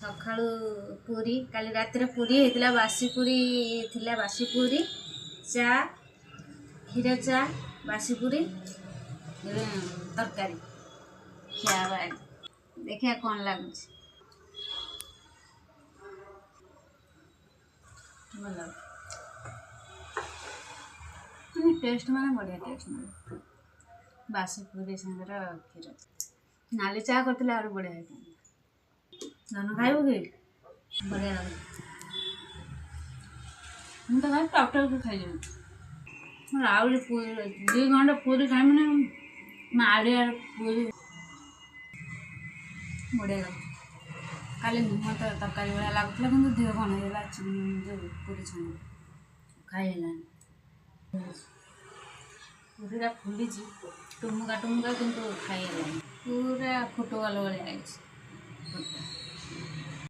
सकाळु पूरी काली रातिर पूरी होता बासी पूरी थिला बासी पूरी चा क्षीर चा बासी पूरी तरकारी खिया देखिए कौन लगुच भल टेस्ट माने बढ़िया टेस्ट माने बासी पूरी संगर क्षीर नाली चा करते और बढ़िया होता धन खाइब कि बढ़िया लगे हम तो खाई डॉक्टर को खाई आउरी पूरी 2 घंटा पूरी खाई मैंने आड़े पूरी बढ़िया लगे खाली नुह तो तरकारी भाया लगुला कि देह कौन हो पूरी छाणी खाई पूरीटा फुली टुमुका टुमुका किंतु खाई पूरा फुटबल भाई लगे।